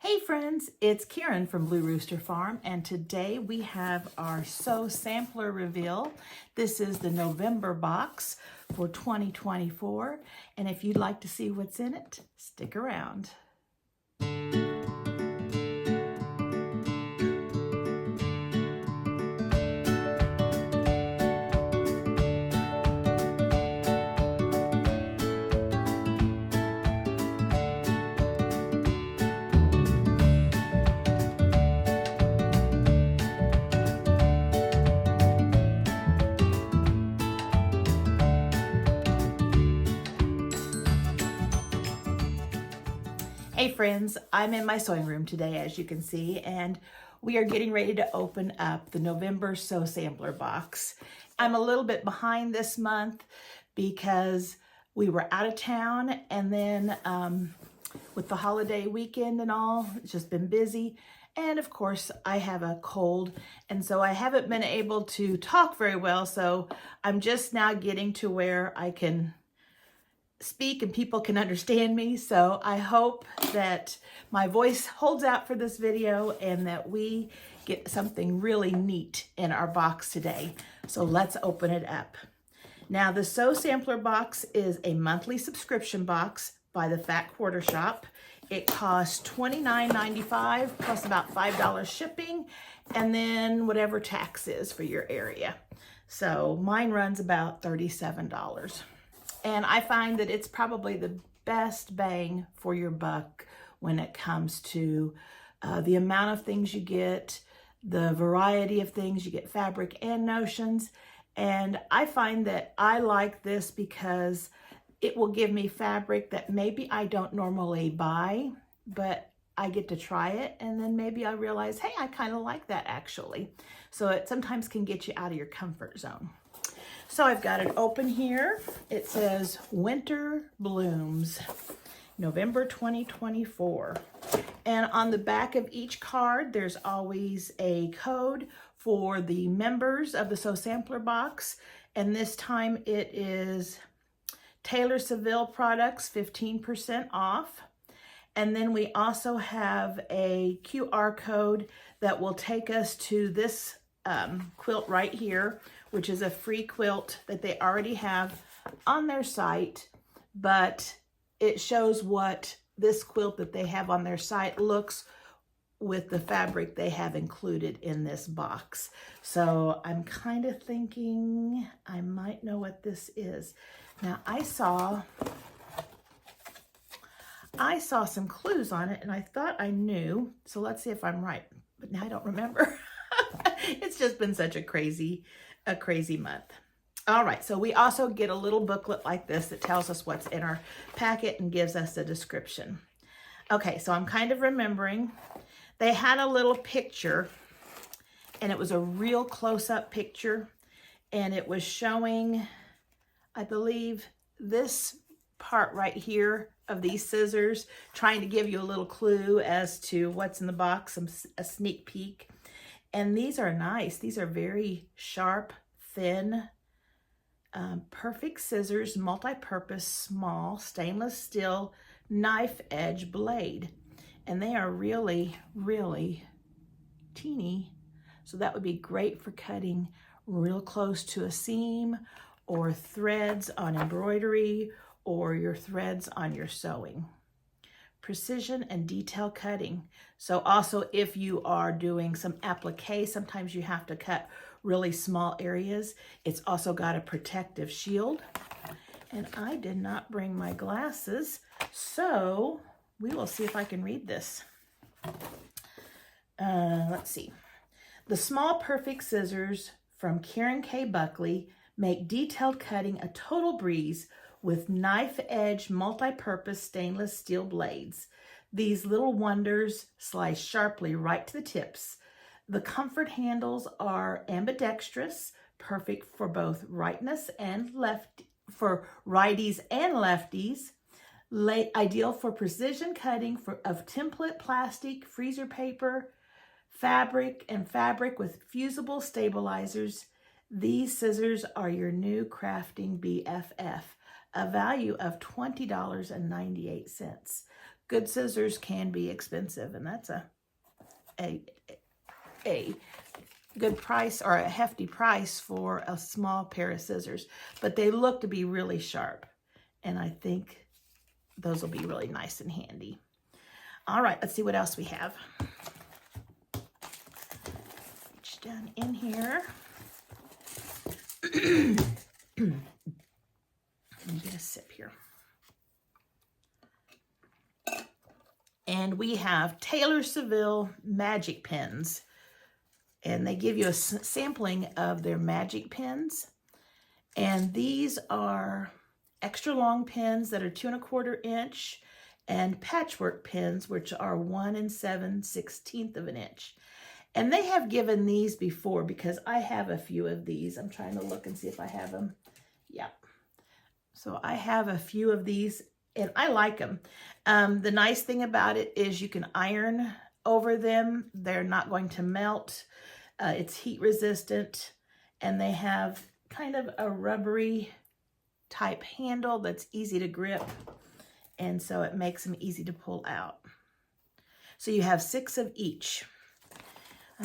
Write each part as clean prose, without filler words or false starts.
Hey friends, it's Karen from Blue Rooster Farm, and today we have our Sew Sampler reveal. This is the November box for 2024, and if you'd like to see what's in it, stick around. Hey friends, I'm in my sewing room today, as you can see, and we are getting ready to open up the November Sew Sampler box. I'm a little bit behind this month because we were out of town, and then with the holiday weekend and all, it's just been busy. And of course, I have a cold, and so I haven't been able to talk very well, so I'm just now getting to where I can speak and people can understand me. So I hope that my voice holds out for this video and that we get something really neat in our box today. So let's open it up. Now, the Sew Sampler box is a monthly subscription box by the Fat Quarter Shop. It costs $29.95 plus about $5 shipping, and then whatever tax is for your area. So mine runs about $37. And I find that it's probably the best bang for your buck when it comes to the amount of things you get, the variety of things. You get fabric and notions. And I find that I like this because it will give me fabric that maybe I don't normally buy, but I get to try it. And then maybe I realize, hey, I kind of like that actually. So it sometimes can get you out of your comfort zone. So I've got it open here. It says Winter Blooms, November 2024. And on the back of each card, there's always a code for the members of the Sew Sampler box. And this time it is Taylor Seville products, 15% off. And then we also have a QR code that will take us to this quilt right here, which is a free quilt that they already have on their site, but it shows what this quilt that they have on their site looks with the fabric they have included in this box. So I'm kind of thinking I might know what this is. Now I saw some clues on it and I thought I knew, so let's see if I'm right, but now I don't remember. It's just been such a crazy month. All right, so we also get a little booklet like this that tells us what's in our packet and gives us a description. Okay, so I'm kind of remembering. They had a little picture, and it was a real close-up picture, and it was showing, I believe, this part right here of these scissors, trying to give you a little clue as to what's in the box, a sneak peek. And these are nice. These are very sharp, thin, perfect scissors, multi-purpose, small, stainless steel, knife edge blade. And they are really, really teeny. So that would be great for cutting real close to a seam or threads on embroidery or your threads on your sewing. Precision and detail cutting. So also if you are doing some applique, sometimes you have to cut really small areas. It's also got a protective shield. And I did not bring my glasses, so we will see if I can read this. Let's see. The small perfect scissors from Karen K. Buckley make detailed cutting a total breeze with knife edge multi-purpose stainless steel blades. These little wonders slice sharply right to the tips. The comfort handles are ambidextrous, perfect for both righties and lefties. Ideal for precision cutting of template plastic, freezer paper, fabric with fusible stabilizers. These scissors are your new crafting BFF. A value of $20.98. good scissors can be expensive, and that's a good price, or a hefty price for a small pair of scissors, but they look to be really sharp, and I think those will be really nice and handy. All right, let's see what else we have. Reach down in here. Let me get a sip here. And we have Taylor Seville magic pens. And they give you a sampling of their magic pens. And these are extra long pens that are 2 1/4 inch, and patchwork pens, which are 1 7/16 of an inch. And they have given these before, because I have a few of these. I'm trying to look and see if I have them. Yep. So I have a few of these, and I like them. The nice thing about it is you can iron over them. They're not going to melt. It's heat resistant, and they have kind of a rubbery type handle that's easy to grip, and so it makes them easy to pull out. So you have 6 of each.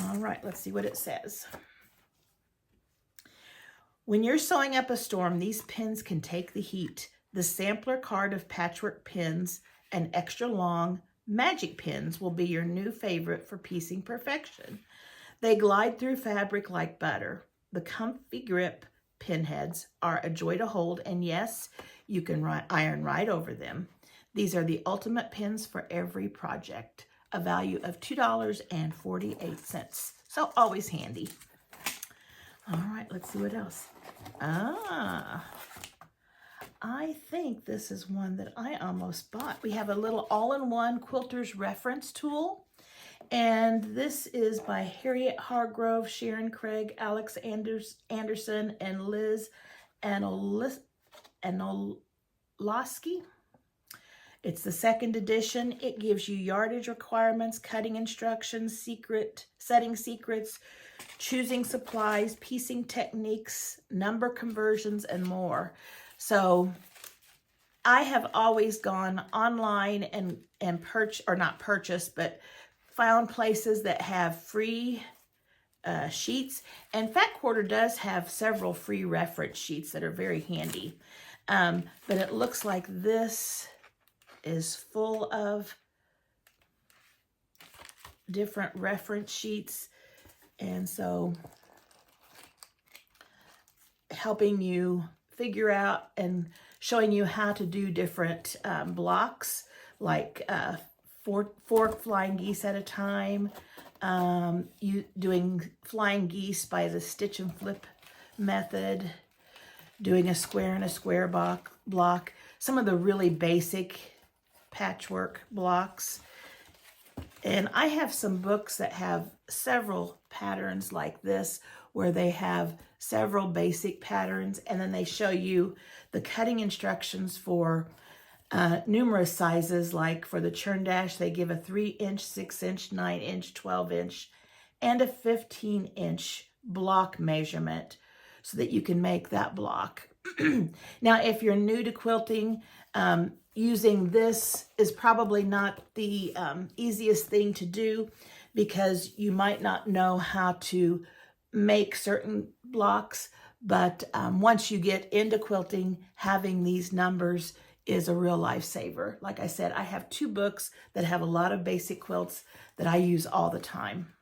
All right, let's see what it says. When you're sewing up a storm, these pens can take the heat. The sampler card of patchwork pens and extra long magic pens will be your new favorite for piecing perfection. They glide through fabric like butter. The comfy grip pen heads are a joy to hold, and yes, you can iron right over them. These are the ultimate pens for every project. A value of $2.48. So always handy. All right, let's see what else. I think this is one that I almost bought. We have a little all-in-one Quilter's reference tool. And this is by Harriet Hargrove, Sharon Craig, Alex Anderson, and Liz Anolosky. It's the 2nd edition. It gives you yardage requirements, cutting instructions, setting secrets, choosing supplies, piecing techniques, number conversions, and more. So I have always gone online and found places that have free sheets. And Fat Quarter does have several free reference sheets that are very handy. But it looks like this is full of different reference sheets, and so helping you figure out and showing you how to do different blocks, like 4 flying geese at a time, you doing flying geese by the stitch and flip method, doing a square and a square block, some of the really basic patchwork blocks. And I have some books that have several patterns like this, where they have several basic patterns, and then they show you the cutting instructions for numerous sizes. Like for the churn dash, they give a 3-inch, 6-inch, 9-inch, 12-inch, and a 15-inch block measurement so that you can make that block. Now, if you're new to quilting, using this is probably not the easiest thing to do, because you might not know how to make certain blocks, but once you get into quilting, having these numbers is a real lifesaver. Like I said, I have 2 books that have a lot of basic quilts that I use all the time.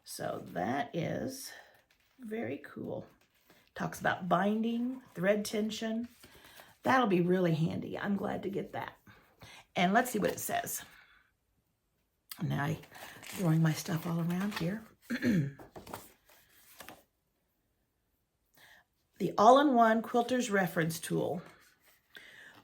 So that is very cool. Talks about binding, thread tension. That'll be really handy. I'm glad to get that. And let's see what it says. Now I'm throwing my stuff all around here. The all-in-one Quilter's reference tool.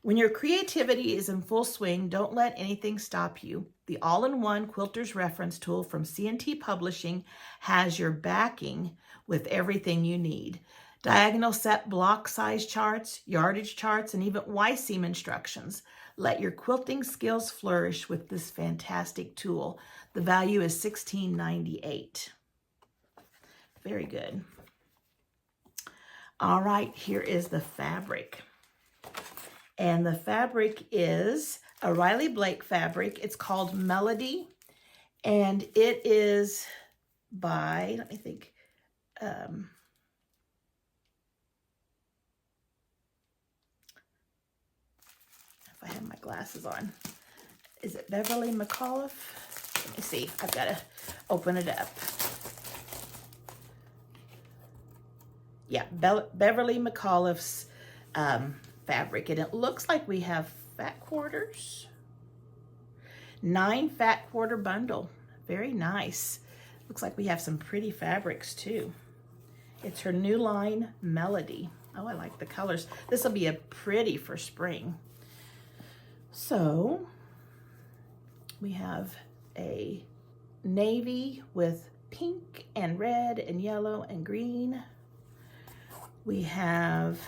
When your creativity is in full swing, don't let anything stop you. The all-in-one Quilter's reference tool from C&T Publishing has your backing with everything you need. Diagonal set block size charts, yardage charts, and even Y-seam instructions. Let your quilting skills flourish with this fantastic tool. The value is $16.98. Very good. All right, here is the fabric. And the fabric is a Riley Blake fabric. It's called Melody, and it is by, let me think, if I have my glasses on. Is it Beverly McAuliffe? Let me see. I've got to open it up. Yeah, Beverly McAuliffe's fabric. And it looks like we have fat quarters. 9 fat quarter bundle. Very nice. Looks like we have some pretty fabrics too. It's her new line, Melody. Oh, I like the colors. This will be a pretty for spring. So we have a navy with pink and red and yellow and green. We have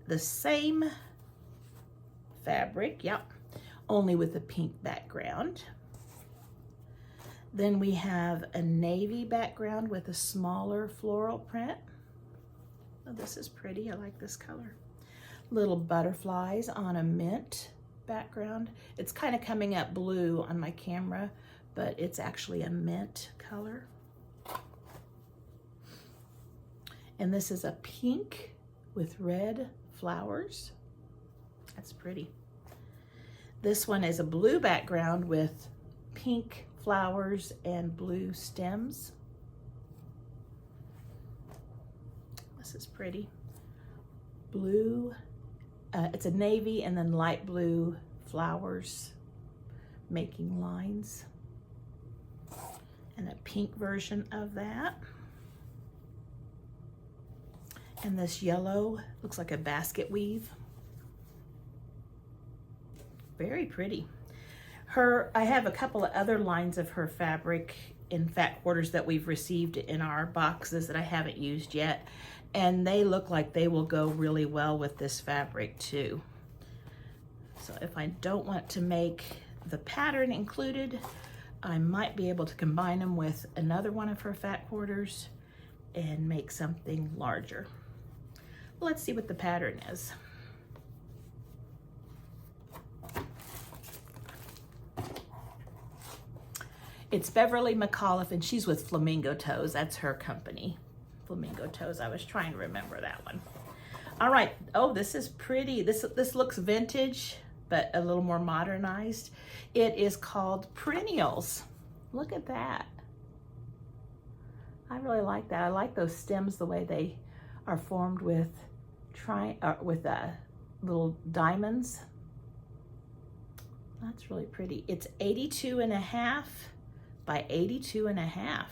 the same fabric, yep, only with a pink background. Then we have a navy background with a smaller floral print. Oh, this is pretty, I like this color. Little butterflies on a mint background. It's kind of coming up blue on my camera, but it's actually a mint color. And this is a pink with red flowers. That's pretty. This one is a blue background with pink flowers and blue stems. This is pretty. Blue, it's a navy and then light blue flowers making lines. And a pink version of that. And this yellow looks like a basket weave. Very pretty. I have a couple of other lines of her fabric in fat quarters that we've received in our boxes that I haven't used yet. And they look like they will go really well with this fabric too. So if I don't want to make the pattern included, I might be able to combine them with another one of her fat quarters and make something larger. Let's see what the pattern is. It's Beverly McAuliffe, and she's with Flamingo Toes. That's her company, Flamingo Toes. I was trying to remember that one. All right. Oh, this is pretty. This looks vintage, but a little more modernized. It is called Perennials. Look at that. I really like that. I like those stems, the way they are formed with little diamonds. That's really pretty. It's 82.5 by 82.5.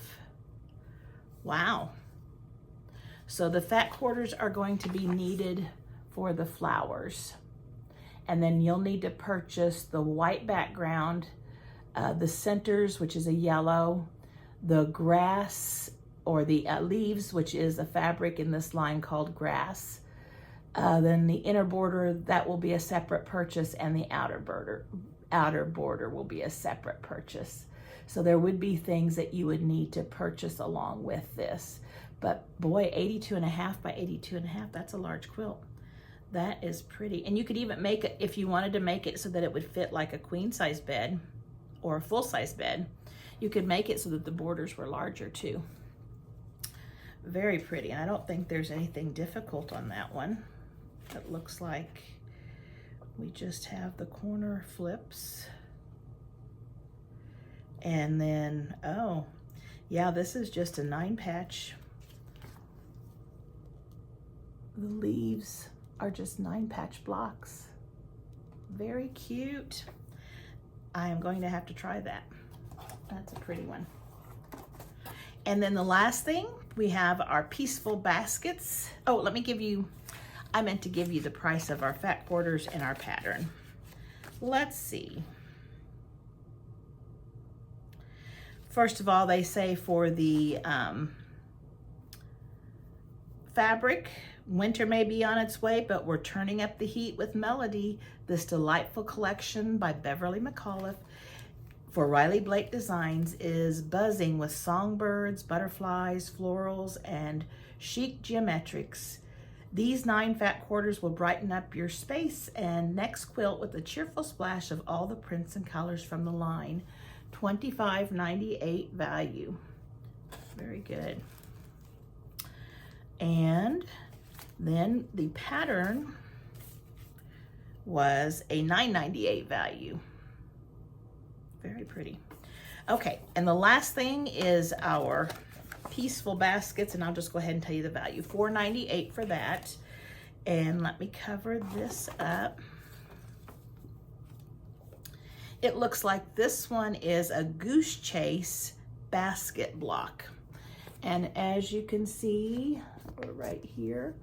Wow. So the fat quarters are going to be needed for the flowers. And then you'll need to purchase the white background, the centers, which is a yellow, the grass or the leaves, which is a fabric in this line called grass. Then the inner border, that will be a separate purchase, and the outer border will be a separate purchase. So there would be things that you would need to purchase along with this. But boy, 82.5 by 82.5, that's a large quilt. That is pretty. And you could even make it, if you wanted to make it so that it would fit like a queen size bed or a full size bed, you could make it so that the borders were larger too. Very pretty. And I don't think there's anything difficult on that one. It looks like we just have the corner flips. And then, oh, yeah, this is just a 9-patch. The leaves are just 9-patch blocks. Very cute. I am going to have to try that. That's a pretty one. And then the last thing, we have our peaceful baskets. Oh, let me give you, I meant to give you the price of our fat quarters and our pattern. Let's see. First of all, they say for the fabric, winter may be on its way, but we're turning up the heat with Melody, this delightful collection by Beverly McAuliffe for Riley Blake Designs is buzzing with songbirds, butterflies, florals, and chic geometrics. These 9 fat quarters will brighten up your space and next quilt with a cheerful splash of all the prints and colors from the line. $25.98 value. Very good. And then the pattern was a $9.98 value. Very pretty. Okay, and the last thing is our peaceful baskets, and I'll just go ahead and tell you the value. $4.98 for that. And let me cover this up. It looks like this one is a Goose Chase basket block. And as you can see, right here,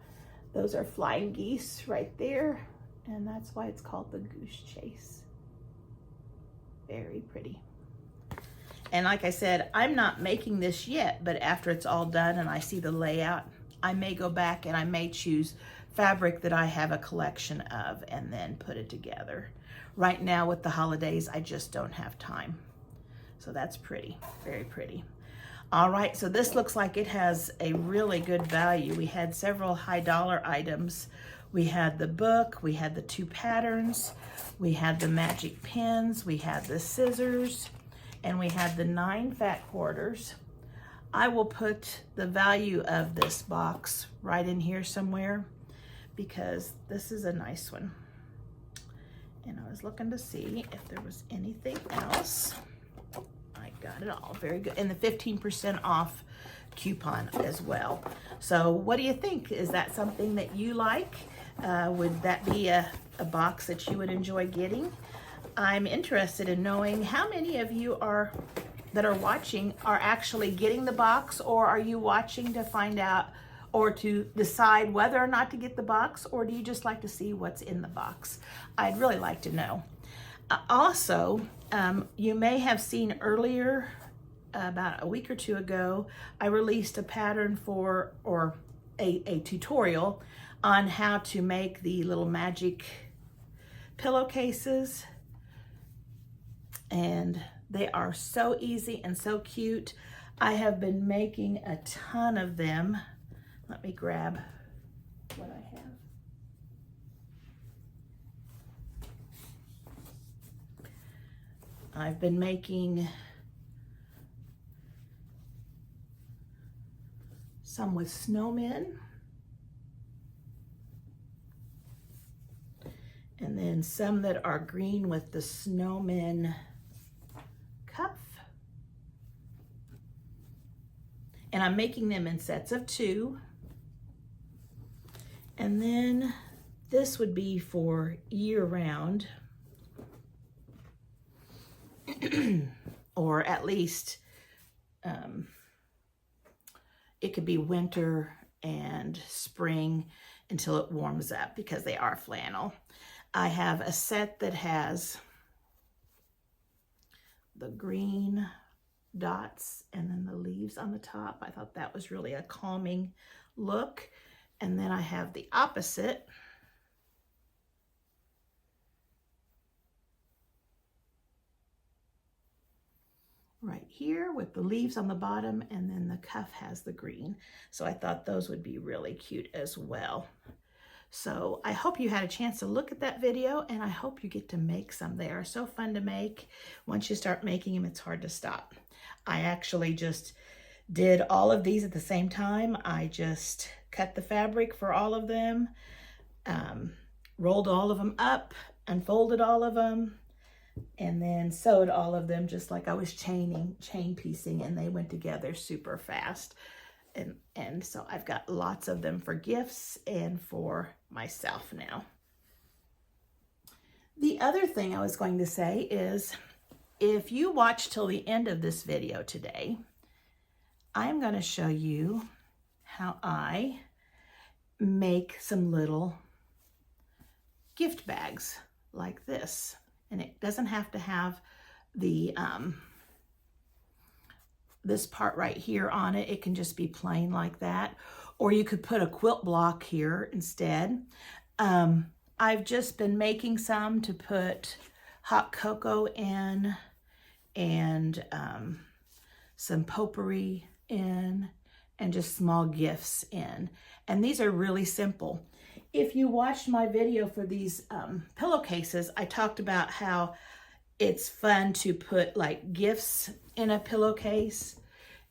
those are flying geese right there. And that's why it's called the Goose Chase. Very pretty. And like I said, I'm not making this yet, but after it's all done and I see the layout, I may go back and I may choose fabric that I have a collection of and then put it together. Right now with the holidays, I just don't have time. So that's pretty, very pretty. All right, so this looks like it has a really good value. We had several high dollar items. We had the book, we had the 2 patterns, we had the magic pins, we had the scissors, and we had the 9 fat quarters. I will put the value of this box right in here somewhere because this is a nice one. And I was looking to see if there was anything else. I got it all, very good. And the 15% off coupon as well. So what do you think? Is that something that you like? Would that be a box that you would enjoy getting? I'm interested in knowing how many of you that are watching are actually getting the box, or are you watching to find out or to decide whether or not to get the box, or do you just like to see what's in the box? I'd really like to know. Also, you may have seen earlier, about a week or 2 ago, I released a pattern for, or a tutorial on how to make the little magic pillowcases. And they are so easy and so cute. I have been making a ton of them. Let me grab what I have. I've been making some with snowmen. And then some that are green with the snowman cuff. And I'm making them in sets of 2. And then this would be for year round. Or at least it could be winter and spring until it warms up because they are flannel. I have a set that has the green dots and then the leaves on the top. I thought that was really a calming look. And then I have the opposite. Right here with the leaves on the bottom, and then the cuff has the green. So I thought those would be really cute as well. So I hope you had a chance to look at that video, and I hope you get to make some. They are so fun to make. Once you start making them, it's hard to stop. I actually just did all of these at the same time. I just cut the fabric for all of them, rolled all of them up, unfolded all of them, and then sewed all of them just like I was chain piecing, and they went together super fast. And so I've got lots of them for gifts and for myself now. The other thing I was going to say is, if you watch till the end of this video today, I'm going to show you how I make some little gift bags like this. And it doesn't have to have the this part right here on it. It can just be plain like that. Or you could put a quilt block here instead. I've just been making some to put hot cocoa in, and some potpourri in, and just small gifts in. And these are really simple. If you watched my video for these pillowcases, I talked about how it's fun to put like gifts in a pillowcase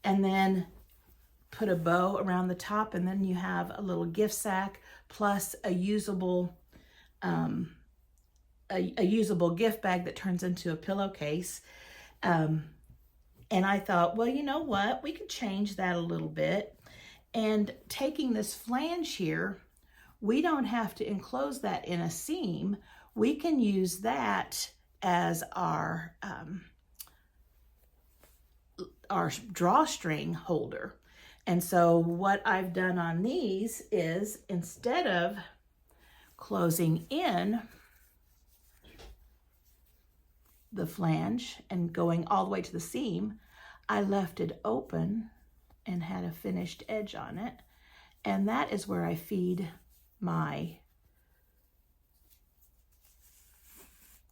and then put a bow around the top, and then you have a little gift sack plus a usable usable gift bag that turns into a pillowcase. And I thought, well, you know what? We could change that a little bit. And taking this flange here, we don't have to enclose that in a seam. We can use that as our drawstring holder. And so what I've done on these is, instead of closing in the flange and going all the way to the seam, I left it open and had a finished edge on it. And that is where I feed my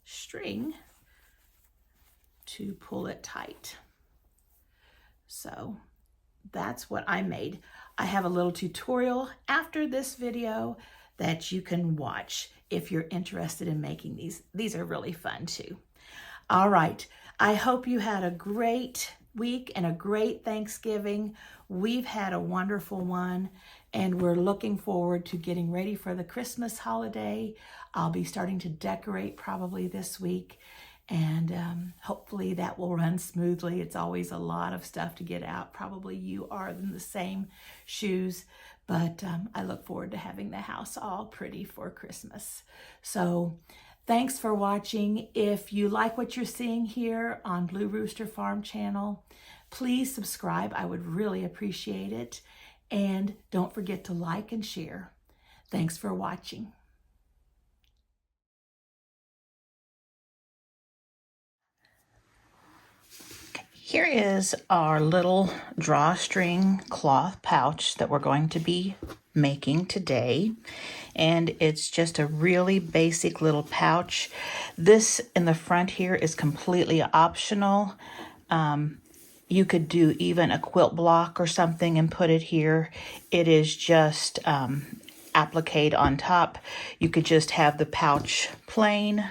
string to pull it tight. So that's what I made. I have a little tutorial after this video that you can watch if you're interested in making these. These are really fun too. All right, I hope you had a great week and a great Thanksgiving. We've had a wonderful one, and we're looking forward to getting ready for the Christmas holiday. I'll be starting to decorate probably this week, and hopefully that will run smoothly. It's always a lot of stuff to get out. Probably you are in the same shoes, but I look forward to having the house all pretty for Christmas. So thanks for watching. If you like what you're seeing here on Blue Rooster Farm Channel, please subscribe. I would really appreciate it. And don't forget to like and share. Thanks for watching. Here is our little drawstring cloth pouch that we're going to be making today. And it's just a really basic little pouch. This in the front here is completely optional. You could do even a quilt block or something and put it here. It is just applique on top. You could just have the pouch plain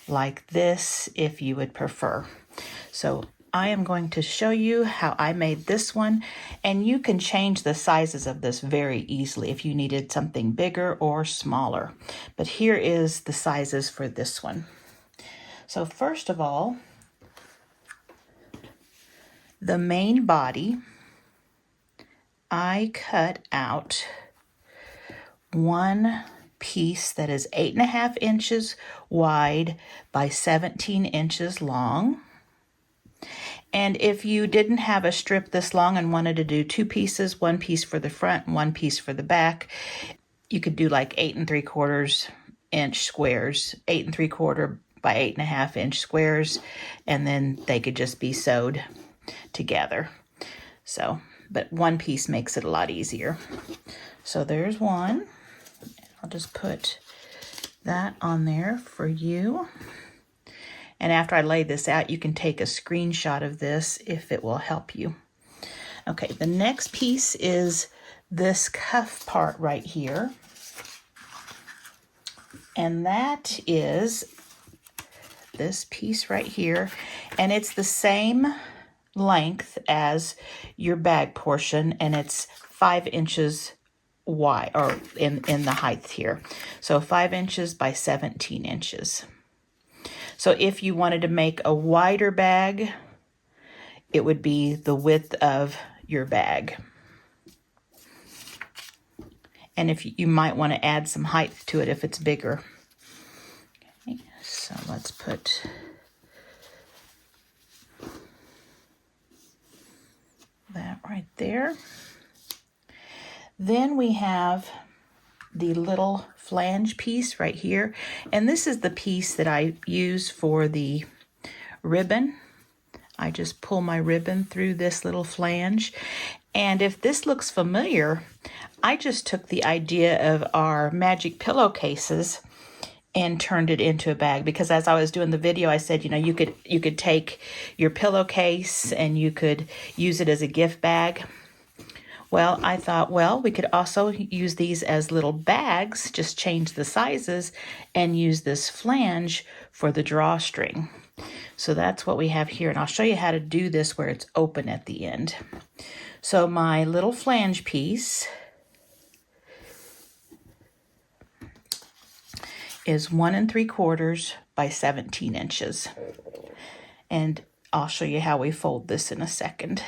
like this if you would prefer. So I am going to show you how I made this one, and you can change the sizes of this very easily if you needed something bigger or smaller. But here is the sizes for this one. So first of all, the main body, I cut out one piece that is 8.5 inches wide by 17 inches long. And if you didn't have a strip this long and wanted to do two pieces, one piece for the front and one piece for the back, you could do like 8 3/4 inch squares, 8 3/4 by 8.5 inch squares, and then they could just be sewed together. So, but one piece makes it a lot easier. So there's one. I'll just put that on there for you. And after I lay this out, you can take a screenshot of this if it will help you. Okay, the next piece is this cuff part right here. And that is this piece right here. And it's the same length as your bag portion, and it's 5 inches wide, or in the height here. So 5 inches by 17 inches. So if you wanted to make a wider bag, it would be the width of your bag. And if you might want to add some height to it if it's bigger. Okay, so let's put that right there. Then we have the little flange piece right here. And this is the piece that I use for the ribbon. I just pull my ribbon through this little flange. And if this looks familiar, I just took the idea of our magic pillowcases and turned it into a bag, because as I was doing the video, I said, you know, you could take your pillowcase and you could use it as a gift bag. Well, I thought, well, we could also use these as little bags, just change the sizes and use this flange for the drawstring. So that's what we have here, and I'll show you how to do this where it's open at the end. So my little flange piece is 1 3/4 by 17 inches. And I'll show you how we fold this in a second.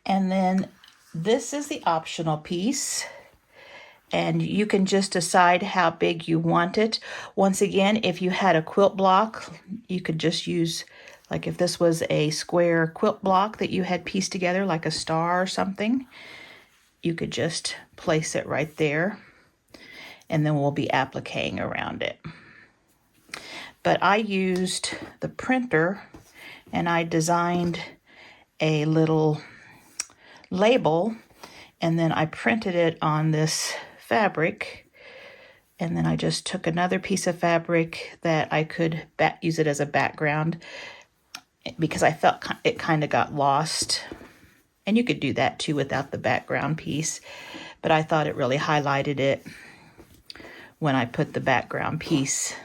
And then this is the optional piece, and you can just decide how big you want it. Once again, if you had a quilt block, you could just use, like if this was a square quilt block that you had pieced together like a star or something, you could just place it right there, and then we'll be appliquing around it. But I used the printer and I designed a little label, and then I printed it on this fabric, and then I just took another piece of fabric that I could use it as a background because I felt it kind of got lost, and you could do that too without the background piece, but I thought it really highlighted it when I put the background piece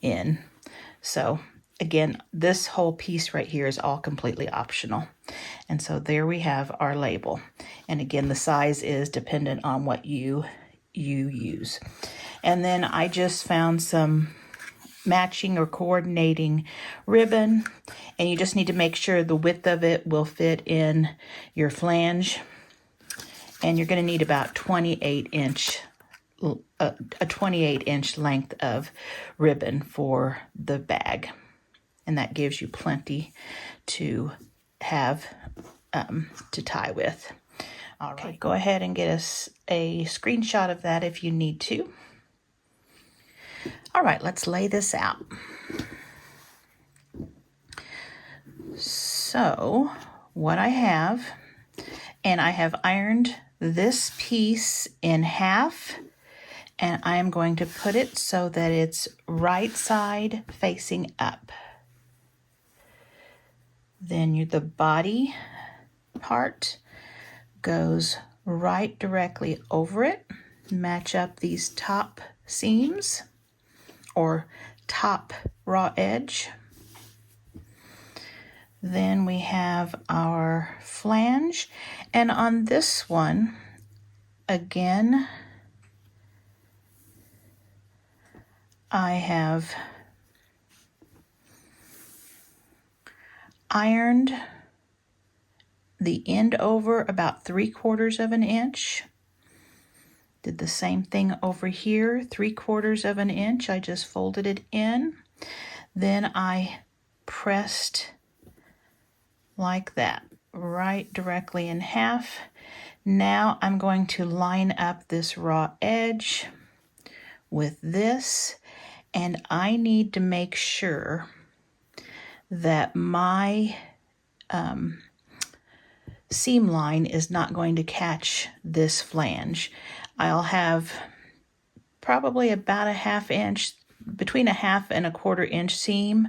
in. So again, this whole piece right here is all completely optional. And so there we have our label. And again, the size is dependent on what you use. And then I just found some matching or coordinating ribbon, and you just need to make sure the width of it will fit in your flange. And you're going to need about 28-inch a 28-inch length of ribbon for the bag, and that gives you plenty to have to tie with. All right, go ahead and get us a screenshot of that if you need to. All right, let's lay this out. So what I have, and I have ironed this piece in half, and I'm going to put it so that it's right side facing up. Then the body part goes right directly over it. Match up these top seams or top raw edge. Then we have our flange, and on this one, again, I have ironed the end over about 3/4 of an inch. Did the same thing over here, 3/4 of an inch. I just folded it in. Then I pressed like that, right directly in half. Now I'm going to line up this raw edge with this, and I need to make sure that my seam line is not going to catch this flange. I'll have probably about a 1/2 inch, between a 1/2 and a 1/4 inch seam,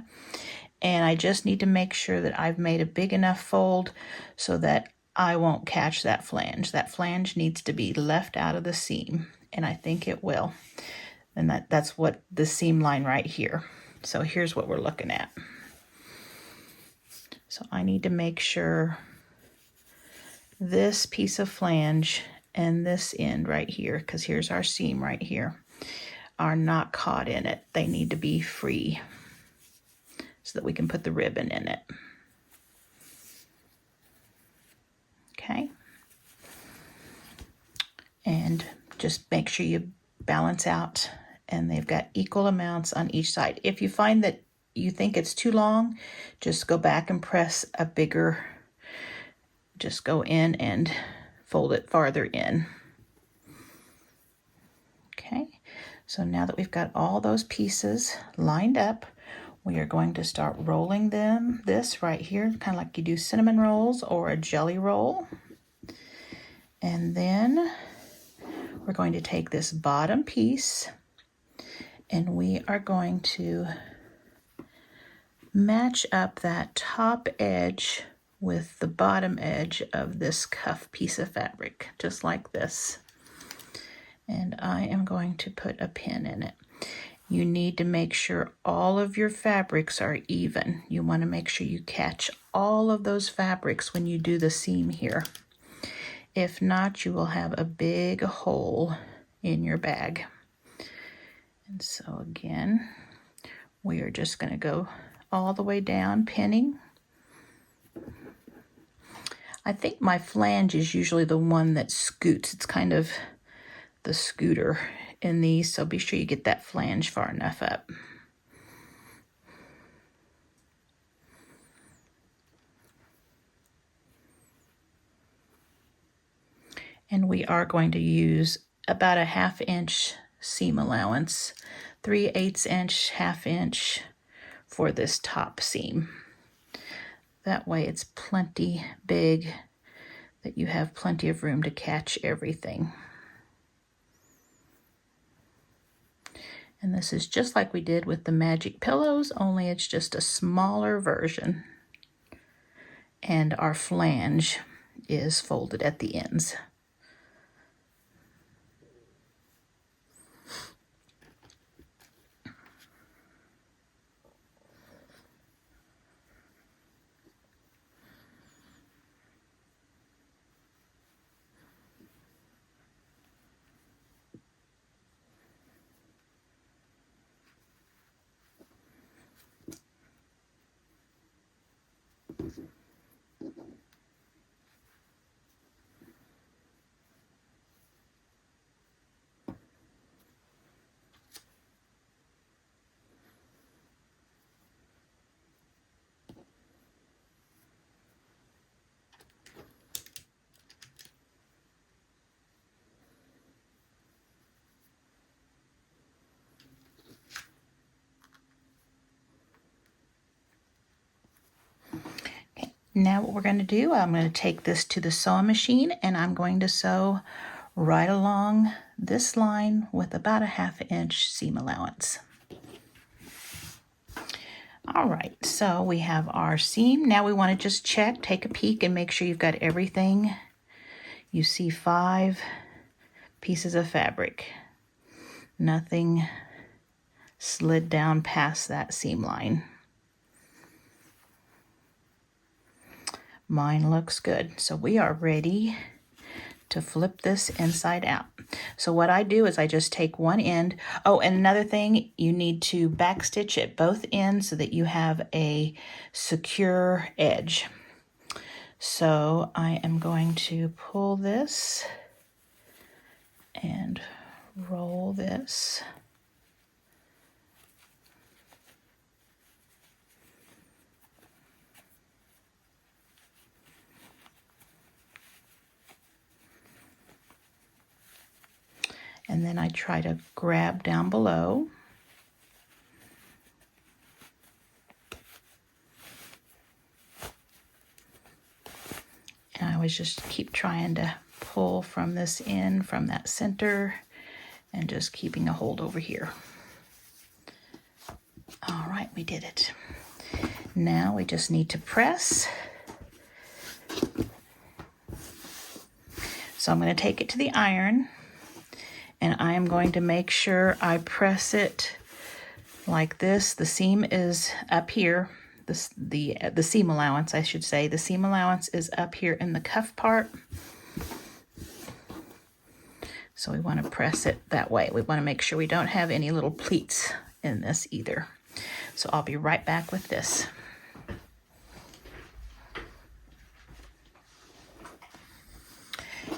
and I just need to make sure that I've made a big enough fold so that I won't catch that flange. That flange needs to be left out of the seam, and I think it will. And that's what the seam line right here. So here's what we're looking at. So I need to make sure this piece of flange and this end right here, because here's our seam right here, are not caught in it. They need to be free so that we can put the ribbon in it. Okay. And just make sure you balance out, and they've got equal amounts on each side. If you find that you think it's too long, just go back and press a bigger, just go in and fold it farther in. Okay, so now that we've got all those pieces lined up, we are going to start rolling this right here, kind of like you do cinnamon rolls or a jelly roll. And then we're going to take this bottom piece and we are going to match up that top edge with the bottom edge of this cuff piece of fabric, just like this. And I am going to put a pin in it. You need to make sure all of your fabrics are even. You want to make sure you catch all of those fabrics when you do the seam here. If not, you will have a big hole in your bag. And so again, we are just going to go all the way down, pinning. I think my flange is usually the one that scoots. It's kind of the scooter in these, so be sure you get that flange far enough up. And we are going to use about a 1/2 inch seam allowance, 3/8 inch, 1/2 inch for this top seam. That way it's plenty big that you have plenty of room to catch everything. And this is just like we did with the magic pillows, only it's just a smaller version. And our flange is folded at the ends. Now what we're going to do, I'm going to take this to the sewing machine and I'm going to sew right along this line with about a 1/2 inch seam allowance. All right, so we have our seam. Now we want to just check, take a peek and make sure you've got everything. You see 5 pieces of fabric. Nothing slid down past that seam line. Mine looks good. So we are ready to flip this inside out. So what I do is I just take one end. Oh, and another thing, you need to backstitch at both ends so that you have a secure edge. So I am going to pull this and roll this. And then I try to grab down below. And I always just keep trying to pull from this end, from that center, and just keeping a hold over here. All right, we did it. Now we just need to press. So I'm going to take it to the iron. And I am going to make sure I press it like this. The seam is up here. The seam allowance, I should say. The seam allowance is up here in the cuff part. So we want to press it that way. We want to make sure we don't have any little pleats in this either. So I'll be right back with this.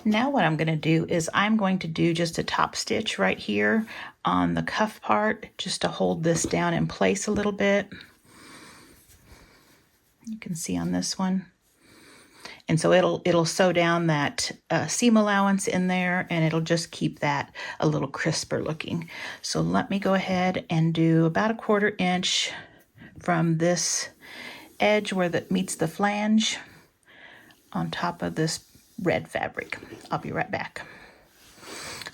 Now what I'm going to do is I'm going to do just a top stitch right here on the cuff part just to hold this down in place a little bit. You can see on this one. And so it'll sew down that seam allowance in there and it'll just keep that a little crisper looking. So let me go ahead and do about a 1/4 inch from this edge where that meets the flange on top of this red fabric. I'll be right back.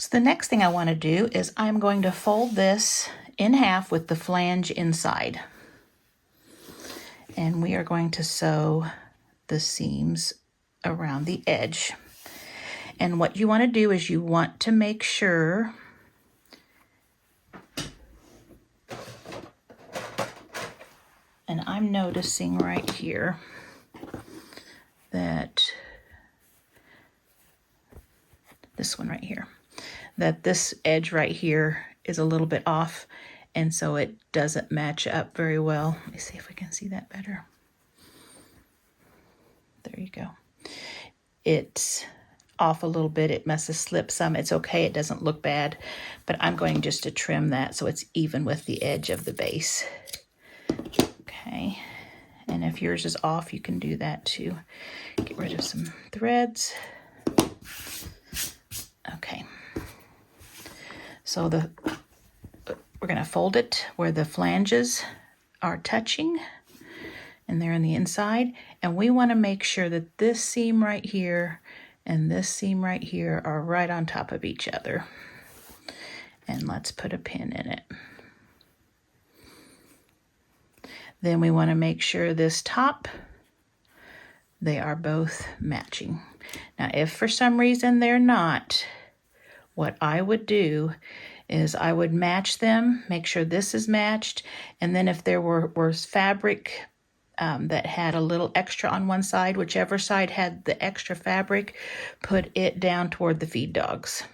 So the next thing I want to do is I'm going to fold this in half with the flange inside. And we are going to sew the seams around the edge. And what you want to do is you want to make sure and I'm noticing right here that this one right here, that this edge right here is a little bit off, and so it doesn't match up very well. Let me see if we can see that better. There you go. It's off a little bit. It must have slipped some. It's okay. It doesn't look bad, but I'm going just to trim that so it's even with the edge of the base. Okay. And if yours is off, you can do that too. Get rid of some threads. Okay. So we're going to fold it where the flanges are touching, and they're on the inside. And we want to make sure that this seam right here and this seam right here are right on top of each other. And let's put a pin in it. Then we want to make sure this top, they are both matching. Now, if for some reason they're not, what I would do is I would match them, make sure this is matched, and then if there was fabric that had a little extra on one side, whichever side had the extra fabric, put it down toward the feed dogs.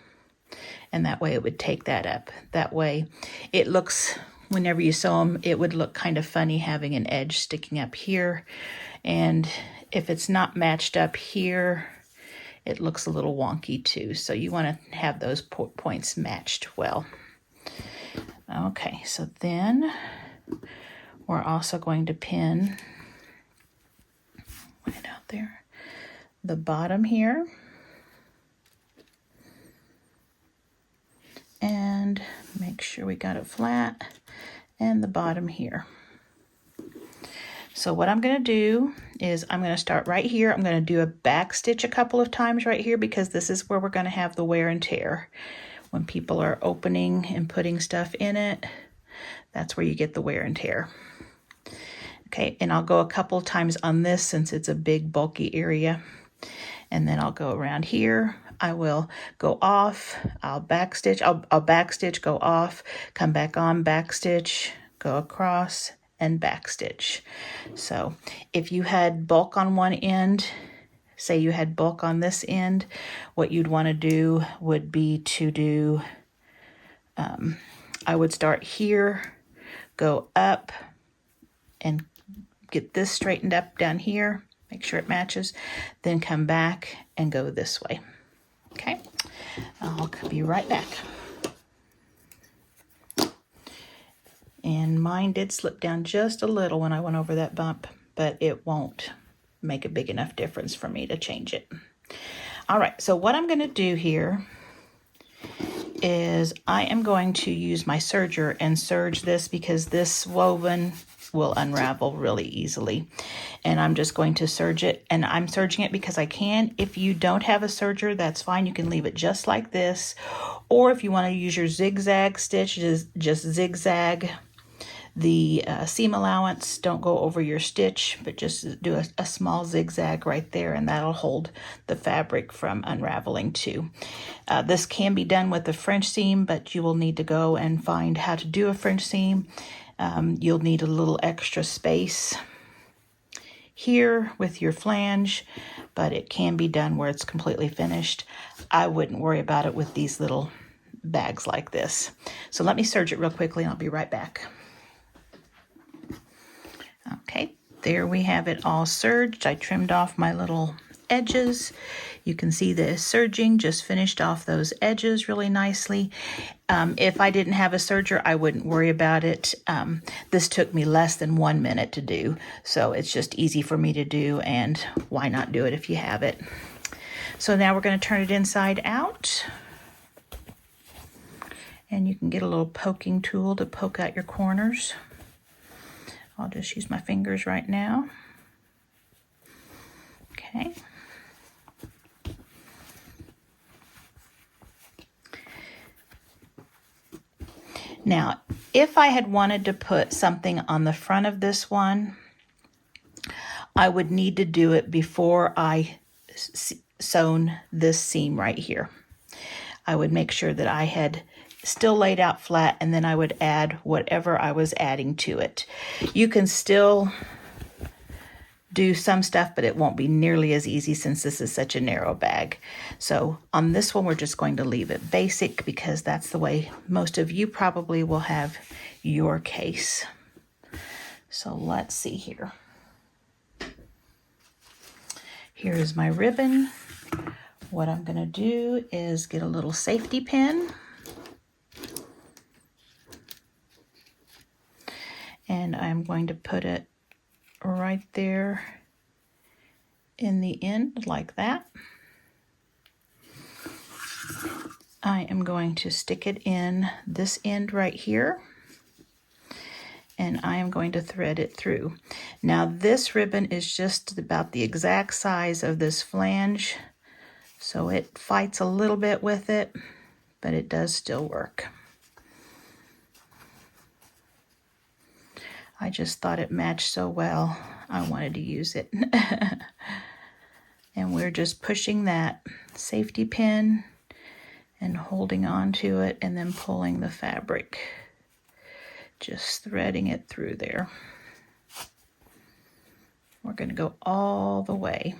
And that way it would take that up. That way it looks, whenever you sew them, it would look kind of funny having an edge sticking up here. And if it's not matched up here, it looks a little wonky too. So you want to have those points matched well. Okay, so then we're also going to pin right out there the bottom here. And make sure we got it flat, and the bottom here. So what I'm going to do is I'm going to start right here. I'm going to do a back stitch a couple of times right here because this is where we're going to have the wear and tear. When people are opening and putting stuff in it, that's where you get the wear and tear. Okay, and I'll go a couple of times on this since it's a big bulky area. And then I'll go around here. I will go off, I'll backstitch, I'll backstitch, go off, come back on, backstitch, go across, and backstitch. So if you had bulk on one end, say you had bulk on this end, what you'd want to do would be to do, I would start here, go up, and get this straightened up down here, make sure it matches, then come back and go this way. Okay, I'll be right back. And mine did slip down just a little when I went over that bump, but it won't make a big enough difference for me to change it. All right, so what I'm going to do here is I am going to use my serger and serge this because this woven will unravel really easily. And I'm just going to serge it, and I'm serging it because I can. If you don't have a serger, that's fine. You can leave it just like this. Or if you want to use your zigzag stitch, just zigzag the seam allowance. Don't go over your stitch, but just do a small zigzag right there, and that'll hold the fabric from unraveling too. This can be done with a French seam, but you will need to go and find how to do a French seam. You'll need a little extra space here with your flange, but it can be done where it's completely finished. I wouldn't worry about it with these little bags like this. So let me serge it real quickly and I'll be right back. Okay, there we have it all serged. I trimmed off my little edges. You can see the serging just finished off those edges really nicely. If I didn't have a serger, I wouldn't worry about it. This took me less than 1 minute to do, so it's just easy for me to do, and why not do it if you have it? So now we're going to turn it inside out, and you can get a little poking tool to poke out your corners. I'll just use my fingers right now. Okay. Now, if I had wanted to put something on the front of this one, I would need to do it before I sewn this seam right here. I would make sure that I had still laid out flat, and then I would add whatever I was adding to it. You can still do some stuff, but it won't be nearly as easy since this is such a narrow bag. So on this one, we're just going to leave it basic because that's the way most of you probably will have your case. So let's see here. Here is my ribbon. What I'm going to do is get a little safety pin. And I'm going to put it right there in the end like that. I am going to stick it in this end right here, and I am going to thread it through. Now this ribbon is just about the exact size of this flange, so it fights a little bit with it, but it does still work. I just thought it matched so well, I wanted to use it. And we're just pushing that safety pin and holding on to it and then pulling the fabric. Just threading it through there. We're going to go all the way.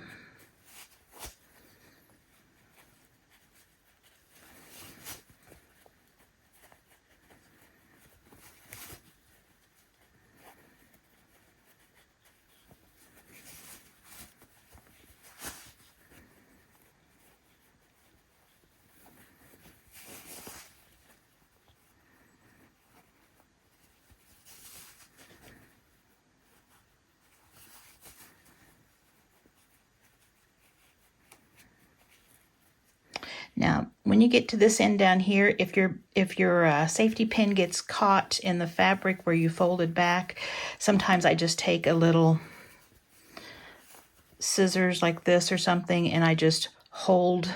Now, when you get to this end down here, if your safety pin gets caught in the fabric where you folded back, sometimes I just take a little scissors like this or something, and I just hold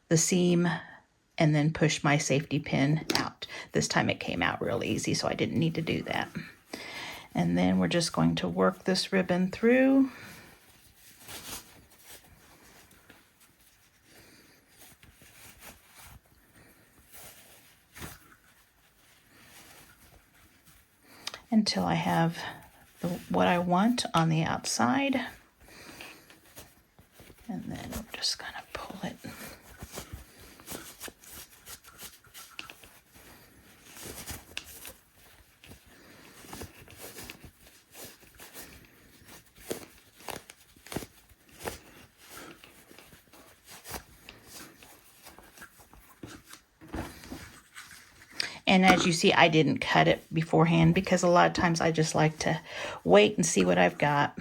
the seam and then push my safety pin out. This time it came out real easy, so I didn't need to do that. And then we're just going to work this ribbon through. Until I have what I want on the outside. And then I'm just going to pull it. And as you see, I didn't cut it beforehand because a lot of times I just like to wait and see what I've got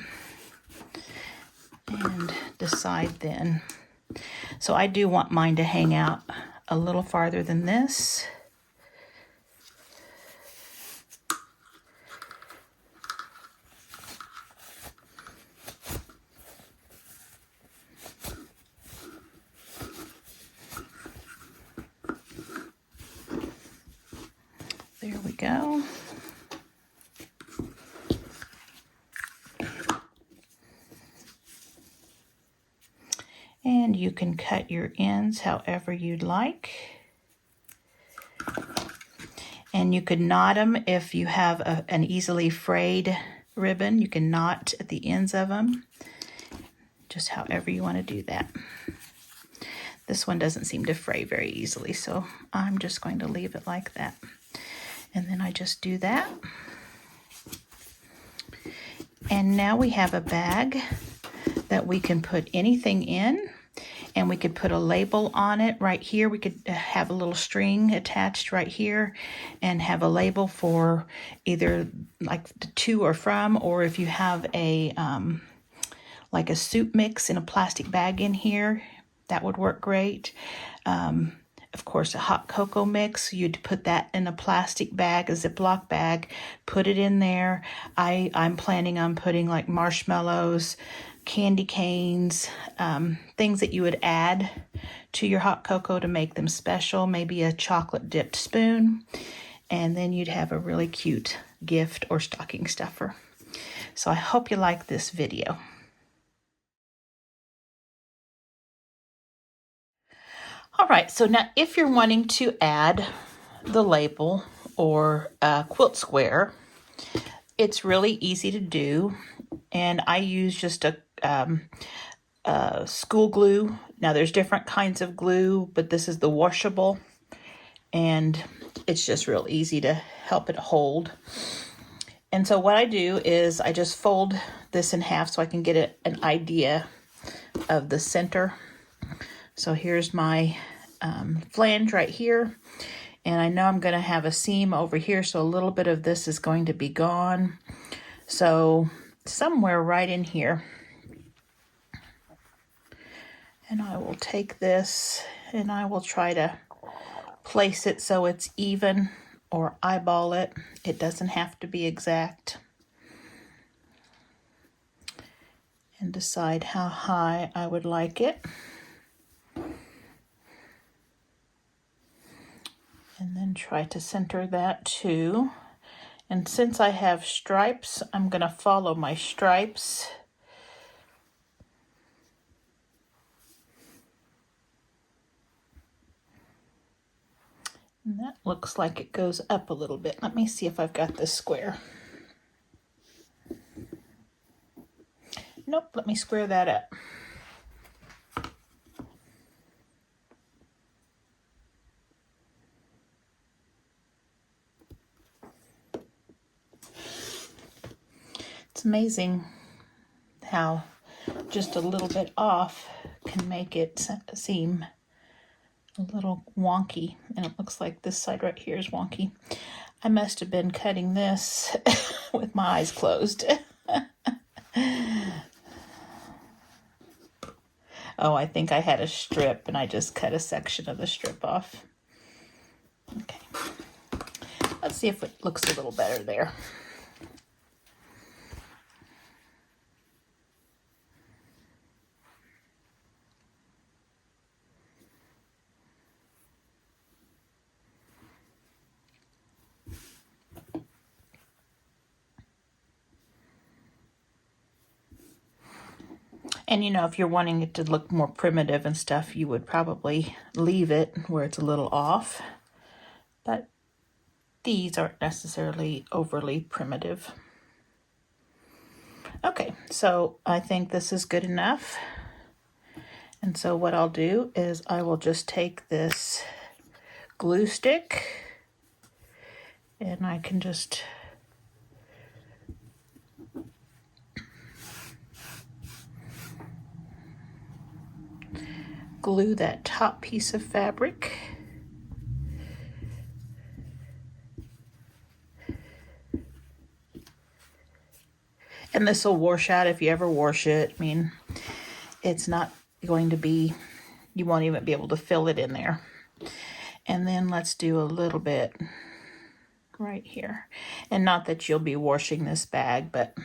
and decide then. So I do want mine to hang out a little farther than this. There we go. And you can cut your ends however you'd like. And you could knot them if you have an easily frayed ribbon. You can knot at the ends of them, just however you want to do that. This one doesn't seem to fray very easily, so I'm just going to leave it like that. And then I just do that. And now we have a bag that we can put anything in, and we could put a label on it right here. We could have a little string attached right here and have a label for either like to or from, or if you have a like a soup mix in a plastic bag in here, that would work great. Of course, a hot cocoa mix, you'd put that in a plastic bag, a Ziploc bag, put it in there. I'm planning on putting like marshmallows, candy canes, things that you would add to your hot cocoa to make them special, maybe a chocolate dipped spoon. and then you'd have a really cute gift or stocking stuffer. So I hope you like this video. All right, so now if you're wanting to add the label or a quilt square, it's really easy to do. And I use just a school glue. Now there's different kinds of glue, but this is the washable, and it's just real easy to help it hold. And so what I do is I just fold this in half so I can get an idea of the center. So here's my flange right here, and I know I'm going to have a seam over here, so a little bit of this is going to be gone. So somewhere right in here, and I will take this and I will try to place it so it's even, or eyeball it. It doesn't have to be exact. And decide how high I would like it. And then try to center that too. And since I have stripes, I'm going to follow my stripes. And that looks like it goes up a little bit. Let me see if I've got this square. Nope, let me square that up. It's amazing how just a little bit off can make it seem a little wonky, and it looks like this side right here is wonky. I must have been cutting this with my eyes closed. Oh, I think I had a strip and I just cut a section of the strip off. Okay, let's see if it looks a little better there. And you know, if you're wanting it to look more primitive and stuff, you would probably leave it where it's a little off. But these aren't necessarily overly primitive. Okay, so I think this is good enough. And so what I'll do is I will just take this glue stick and I can just glue that top piece of fabric. And this will wash out if you ever wash it. I mean, it's not going to be, you won't even be able to fill it in there. And then let's do a little bit right here. And not that you'll be washing this bag, but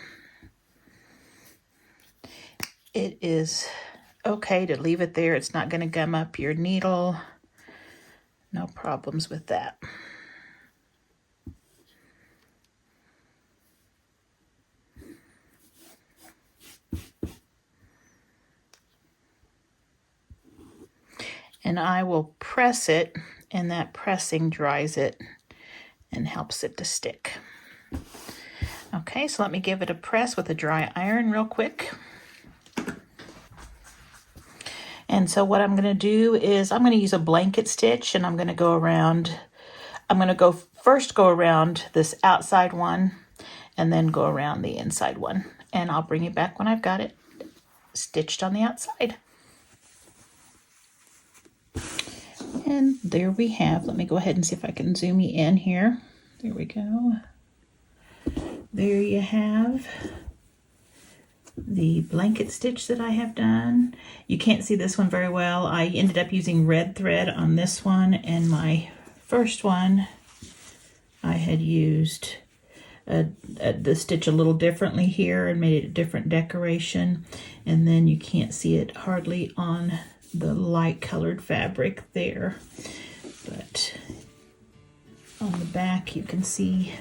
it is okay to leave it there. It's not going to gum up your needle. No problems with that. And I will press it, and that pressing dries it and helps it to stick. Okay, so let me give it a press with a dry iron real quick. And so what I'm going to do is I'm going to use a blanket stitch, and I'm going to go around, first go around this outside one and then go around the inside one. And I'll bring you back when I've got it stitched on the outside. And there we have, let me go ahead and see if I can zoom you in here. There we go. There you have the blanket stitch that I have done. You can't see this one very well. I ended up using red thread on this one, and my first one I had used the stitch a little differently here and made it a different decoration, and then you can't see it hardly on the light colored fabric there, but On the back you can see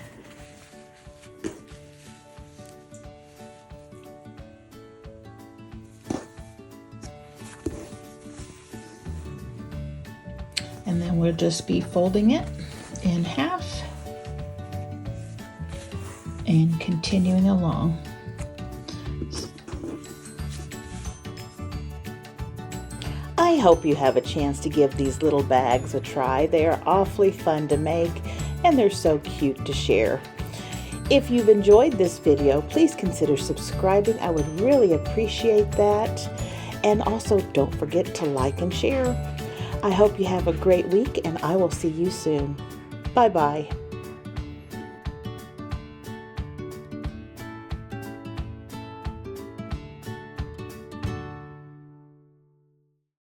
and then we'll just be folding it in half and continuing along. I hope you have a chance to give these little bags a try. They are awfully fun to make and they're so cute to share. If you've enjoyed this video, please consider subscribing. I would really appreciate that. And also don't forget to like and share. I hope you have a great week and I will see you soon. Bye-bye.